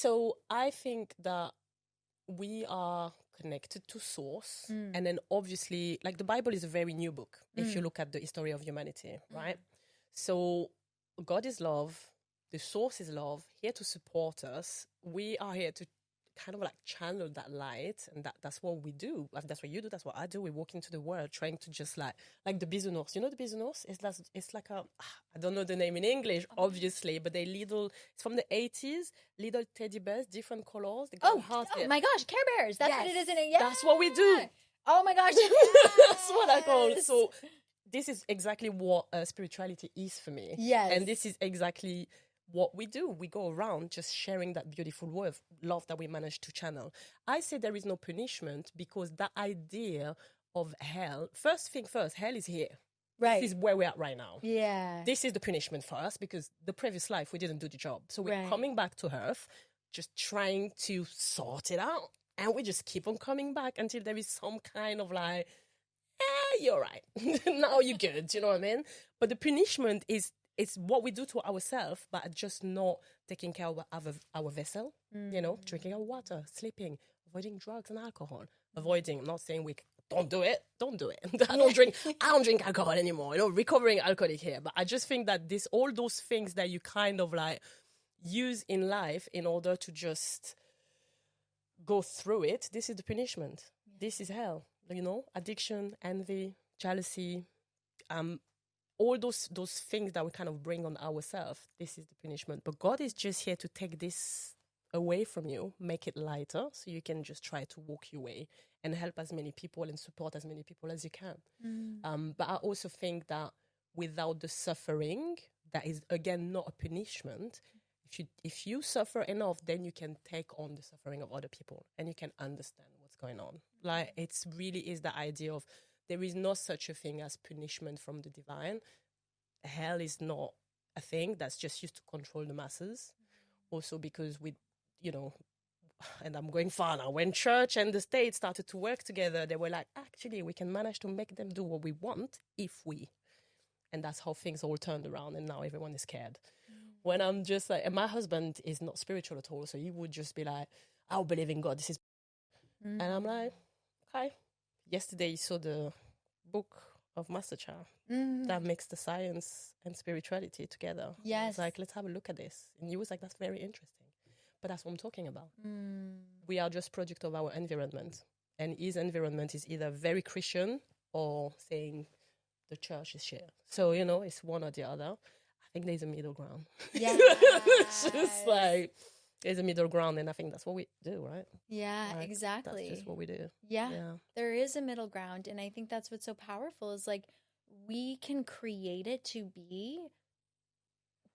So I think that we are connected to source. And then obviously, like the Bible is a very new book if you look at the history of humanity, right? So God is love. The source is love, here to support us. We are here to kind of like channel that light, and that's what we do. That's what you do, that's what I do. We walk into the world trying to just like the bisounours. You know the bisounours? It's like a, I don't know the name in English, obviously, but it's from the 80s, little teddy bears, different colors. They got hearts. Oh my gosh, Care Bears. That's what it is in it. Yeah. That's what we do. Oh my gosh. Yes. That's what I call. So this is exactly what spirituality is for me. Yes. And this is exactly what we do. We go around just sharing that beautiful word, love that we managed to channel. I say there is no punishment because that idea of hell, first thing first, hell is here. Right. This is where we're at right now. Yeah. This is the punishment for us because the previous life we didn't do the job. So we're coming back to earth, just trying to sort it out. And we just keep on coming back until there is some kind of like, you're right. Now you're good. You know what I mean? But the punishment is what we do to ourselves, but just not taking care of our vessel, you know, drinking our water, sleeping, avoiding drugs and alcohol, I'm not saying don't do it. I don't drink alcohol anymore, you know, recovering alcoholic here. But I just think that all those things that you kind of like use in life in order to just go through it, this is the punishment. This is hell, you know, addiction, envy, jealousy, all those things that we kind of bring on ourselves, this is the punishment. But God is just here to take this away from you, make it lighter, so you can just try to walk your way and help as many people and support as many people as you can. But I also think that without the suffering, that is, again, not a punishment. If you suffer enough, then you can take on the suffering of other people and you can understand what's going on. Like, it's really is the idea of there is no such a thing as punishment from the divine. Hell is not a thing that's just used to control the masses. Also because you know, and I'm going far now, when church and the state started to work together, they were like, actually, we can manage to make them do what we want and that's how things all turned around, and now everyone is scared. When I'm just like, and my husband is not spiritual at all, so he would just be like, I'll believe in God, this is... And I'm like, okay. Yesterday he saw the book of Master Cha that mixed the science and spirituality together. Yes. It's like, let's have a look at this. And he was like, that's very interesting. But that's what I'm talking about. We are just product of our environment. And his environment is either very Christian or saying the church is shit. So, you know, it's one or the other. I think there's a middle ground. Yeah. It's just like, there's a middle ground, and I think that's what we do, right? Yeah, like, exactly. That's just what we do. Yeah, there is a middle ground, and I think that's what's so powerful is like we can create it to be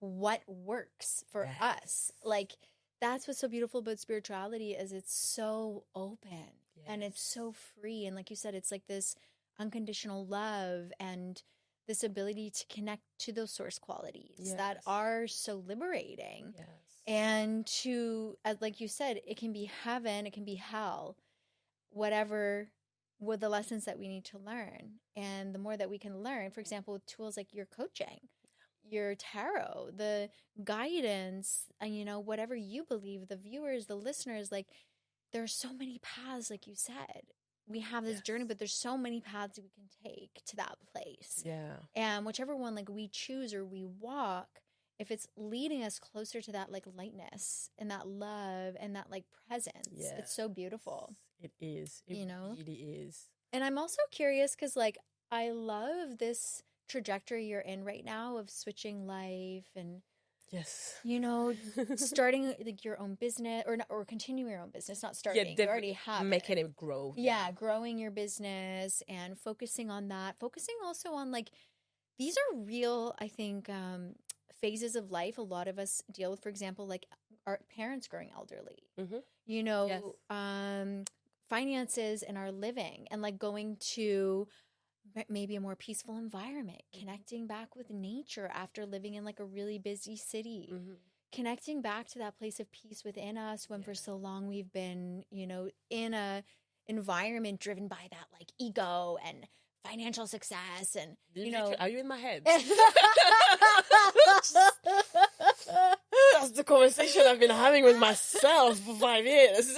what works for us. Like, that's what's so beautiful about spirituality is it's so open and it's so free, and like you said, it's like this unconditional love and this ability to connect to those source qualities that are so liberating. Yes. And to, like you said, it can be heaven, it can be hell, whatever with the lessons that we need to learn. And the more that we can learn, for example, with tools like your coaching, your tarot, the guidance, and, you know, whatever you believe, the viewers, the listeners, like there are so many paths, like you said. We have this journey, but there's so many paths we can take to that place. Yeah. And whichever one like we choose or we walk, if it's leading us closer to that like lightness and that love and that like presence, it's so beautiful. It is. It really is. And I'm also curious because like I love this trajectory you're in right now of switching life and you know, starting like your own business or continuing your own business, not starting. You already have making it grow. Yeah, growing your business and focusing on that. Focusing also on like these are real, I think, phases of life a lot of us deal with. For example, like our parents growing elderly. You know, finances and our living and like going to maybe a more peaceful environment, connecting back with nature after living in like a really busy city, connecting back to that place of peace within us when for so long we've been, you know, in a environment driven by that like ego and financial success and, you know. Are you in my head? That's the conversation I've been having with myself for 5 years.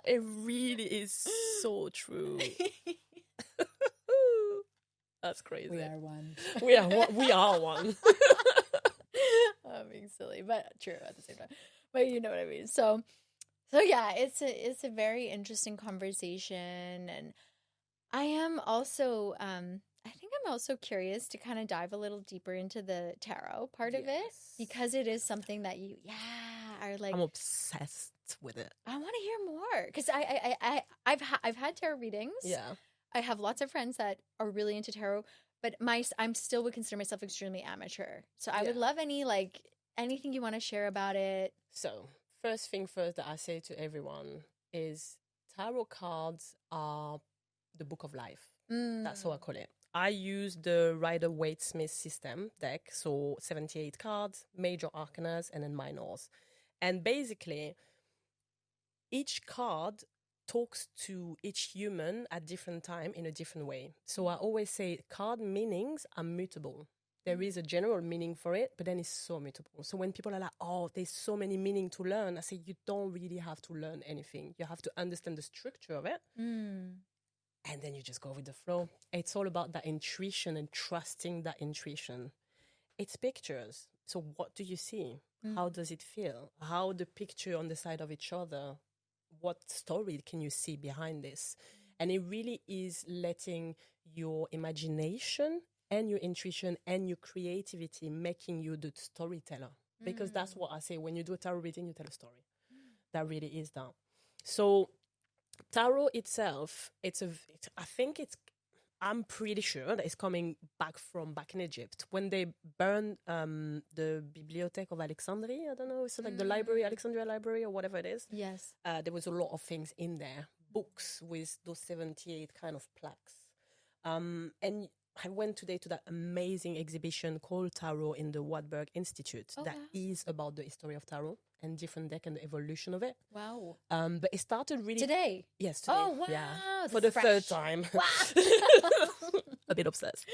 It really is so true. That's crazy. We are one. We are one. I'm being silly, but true at the same time. But you know what I mean. So yeah, it's a very interesting conversation, and I am also I think I'm also curious to kind of dive a little deeper into the tarot part of it, because it is something that you are like. I'm obsessed with it. I want to hear more, because I've had tarot readings. Yeah. I have lots of friends that are really into tarot, but I'm still would consider myself extremely amateur. So I would love anything you want to share about it. So first thing first that I say to everyone is tarot cards are the book of life. That's how I call it. I use the Rider-Waite-Smith system deck, so 78 cards, major arcanas, and then minors. And basically, each card talks to each human at different time in a different way. So I always say card meanings are mutable. There is a general meaning for it, but then it's so mutable. So when people are like, oh, there's so many meaning to learn, I say you don't really have to learn anything. You have to understand the structure of it. And then you just go with the flow. It's all about that intuition and trusting that intuition. It's pictures. So what do you see? How does it feel? How the picture on the side of each other, what story can you see behind this? And it really is letting your imagination and your intuition and your creativity making you the storyteller. Because that's what I say. When you do a tarot reading, you tell a story. That really is that. So tarot itself, I'm pretty sure that it's coming back in Egypt. When they burned the Bibliothèque of Alexandria, I don't know, it's like the library, Alexandria Library or whatever it is. Yes. There was a lot of things in there, books with those 78 kind of plaques. And I went today to that amazing exhibition called Tarot in the Wartburg Institute is about the history of tarot and different deck and the evolution of it. Wow. But it started really... Today? Yes, today. Oh, wow. Yeah. For the third time. Wow. A bit obsessed.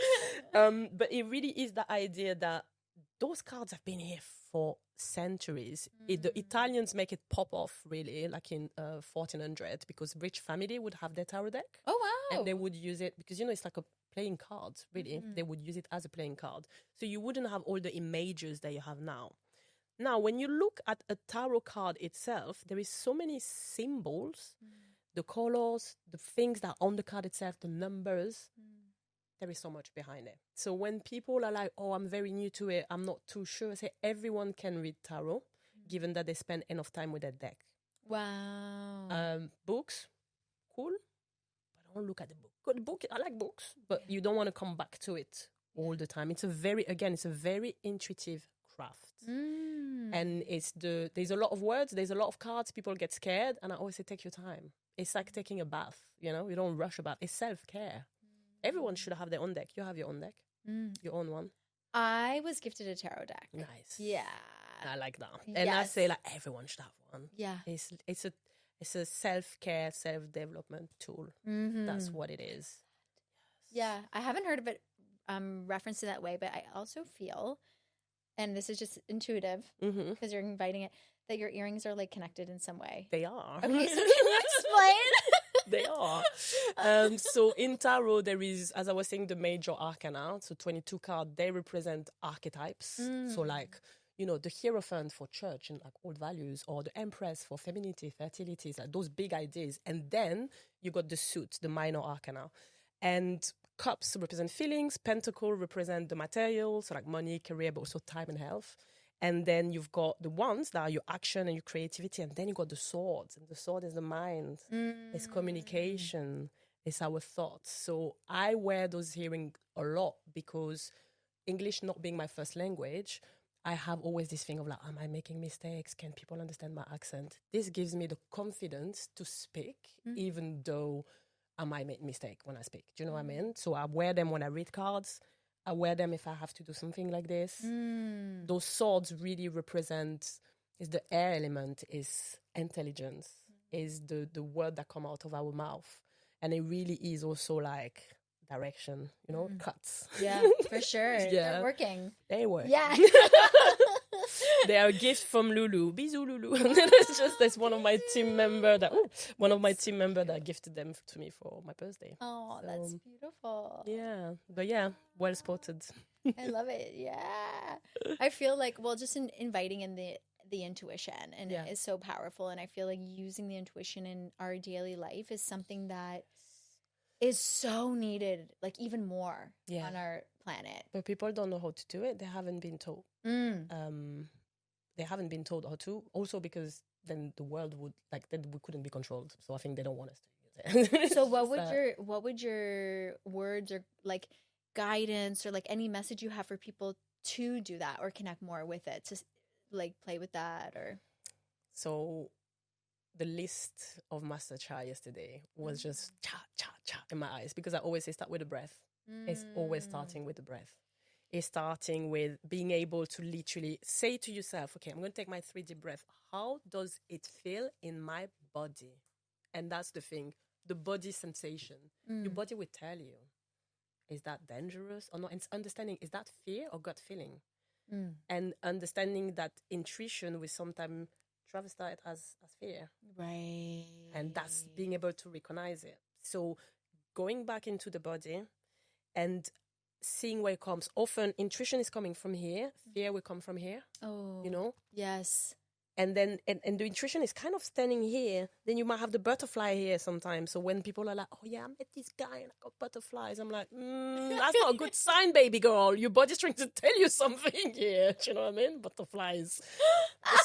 But it really is the idea that those cards have been here for centuries. The Italians make it pop off, really, like in 1400, because rich family would have their tarot deck. Oh, wow. And they would use it, because, it's like a playing card, really. They would use it as a playing card. So you wouldn't have all the images that you have now. Now, when you look at a tarot card itself, there is so many symbols, the colors, the things that are on the card itself, the numbers. There is so much behind it. So when people are like, oh, I'm very new to it, I'm not too sure, I say everyone can read tarot, given that they spend enough time with their deck. Wow. Books, cool, but don't look at the book. Good book, I like books, but you don't want to come back to it all the time. It's a very intuitive craft. And there's a lot of words, there's a lot of cards, people get scared, and I always say take your time. It's like taking a bath, you don't rush about it. It's self-care. Everyone should have their own deck. You have your own deck, your own one. I was gifted a tarot deck. Nice. Yeah. I like that. And I say like everyone should have one. Yeah. It's a self-care, self-development tool. That's what it is. Yeah. I haven't heard of it referenced in that way, but I also feel, and this is just intuitive because you're inviting it, that your earrings are like connected in some way. They are. Okay, so can you explain? They are. So in tarot, there is, as I was saying, the major arcana. So 22 cards, they represent archetypes. So like, the Hierophant for church and like old values, or the Empress for femininity, fertility, like those big ideas. And then you got the suit, the minor arcana. And cups represent feelings, pentacle represent the material, so like money, career, but also time and health. And then you've got the wands that are your action and your creativity. And then you got the swords. And the sword is the mind. It's communication. It's our thoughts. So I wear those earrings a lot because English not being my first language, I have always this thing of like, am I making mistakes? Can people understand my accent? This gives me the confidence to speak, even though I might make mistake when I speak. Do you know what I mean? So I wear them when I read cards. I wear them if I have to do something like this. Those swords really represent, is the air element, is intelligence, is the word that come out of our mouth. And it really is also like direction, cuts. Yeah, for sure. Yeah. They're working. They work. Yeah. They are a gift from Lulu. Bisous, Lulu. That's one of my team member that gifted them to me for my birthday. Oh, that's beautiful. Yeah, but yeah, well spotted. I love it. Yeah, I feel like just inviting in the intuition and it is so powerful, and I feel like using the intuition in our daily life is something that is so needed, like even more on our planet. But people don't know how to do it. They haven't been told. They haven't been told how to. Also because then the world would then we couldn't be controlled. So I think they don't want us to use it. So what would your words or like guidance or like any message you have for people to do that or connect more with it, to like play with that? Or so the list of Master Cha yesterday was just cha cha cha in my eyes, because I always say start with the breath. It's always starting with the breath. Is starting with being able to literally say to yourself, okay, I'm going to take my 3 deep breath. How does it feel in my body? And that's the thing, the body sensation. Your body will tell you, is that dangerous or not? And understanding, is that fear or gut feeling? And understanding that intuition will sometimes travesty it as fear. Right. And that's being able to recognize it. So going back into the body and seeing where it comes. Often intuition is coming from here, fear will come from here. Oh, yes. And then and the intuition is kind of standing here. Then you might have the butterfly here sometimes. So when people are like, oh yeah, I met this guy and I got butterflies, I'm like, that's not a good sign, baby girl. Your body's trying to tell you something here. Do you know what I mean? Butterflies.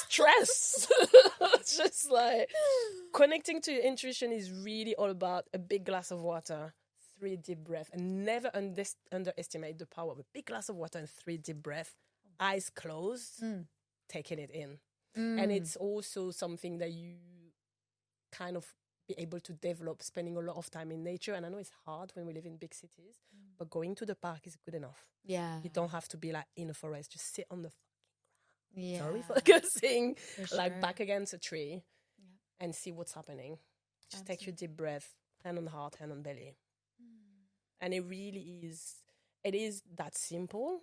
Stress. It's just like connecting to your intuition is really all about a big glass of water, 3 deep breaths, and never underestimate the power of a big glass of water and 3 deep breaths, eyes closed, taking it in. And it's also something that you kind of be able to develop spending a lot of time in nature. And I know it's hard when we live in big cities, but going to the park is good enough. Yeah. You don't have to be like in a forest, just sit on the fucking ground. Yeah. Sorry for cursing. For like sure. back against a tree and see what's happening. Just take your deep breath, hand on heart, hand on belly. And it is that simple.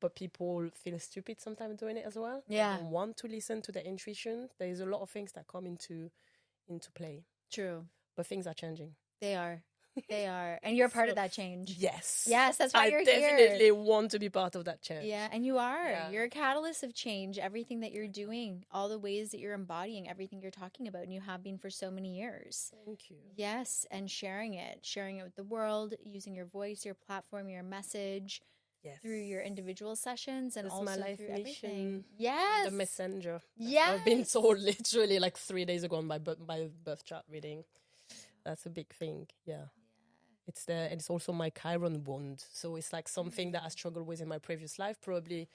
But people feel stupid sometimes doing it as well. Yeah. They don't want to listen to their intuition. There's a lot of things that come into play. True. But things are changing. They are. They are. And you're part of that change. Yes. Yes, that's why you're here. I definitely want to be part of that change. Yeah, and you are. Yeah. You're a catalyst of change. Everything that you're doing, all the ways that you're embodying everything you're talking about, and you have been for so many years. Thank you. Yes, and sharing it with the world, using your voice, your platform, your message. Yes. Through your individual sessions and That's also my life through mission. everything. Yes. The messenger. Yes. I've been told literally like 3 days ago on my birth chart reading. That's a big thing. Yeah. It's also my Chiron wound. So it's like something that I struggled with in my previous life. Probably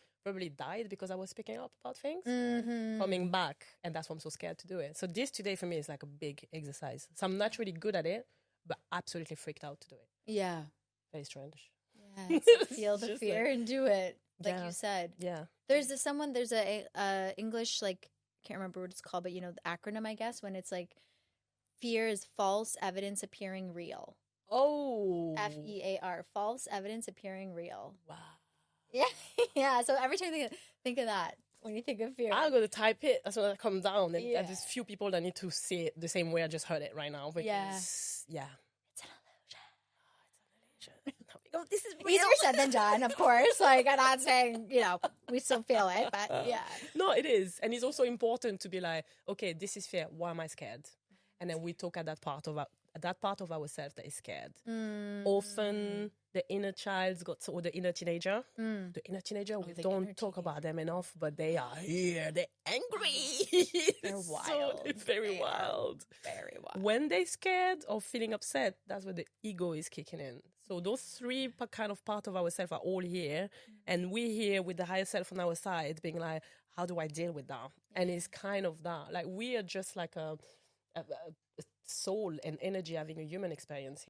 died because I was speaking up about things. Coming back, and that's why I'm so scared to do it. So this today for me is like a big exercise. So I'm naturally good at it, but absolutely freaked out to do it. Yeah. Very strange. Yeah. Feel the fear and do it, like you said. Yeah. There's a English, like, can't remember what it's called, but the acronym, I guess, when it's like fear is false evidence appearing real. Oh. FEAR, false evidence appearing real. Wow. Yeah. Yeah. So every time you think of that, when you think of fear. I'm going to type it as soon as I come down. And there's few people that need to see it the same way I just heard it right now. Because, It's an illusion. This is real. Easier said than done, of course. Like, I'm not saying, we still feel it, but yeah. No, it is. And it's also important to be like, okay, this is fear. Why am I scared? And then we talk at that part of ourselves that is scared. Often the inner child or the inner teenager. The inner teenager, we don't talk about them enough, but they are here. They're angry. They're wild. So they're very wild. Very wild. When they're scared or feeling upset, that's where the ego is kicking in. So those 3 kind of part of ourselves are all here. And we're here with the higher self on our side being like, how do I deal with that? And it's kind of that. Like we are just like a soul and energy having a human experience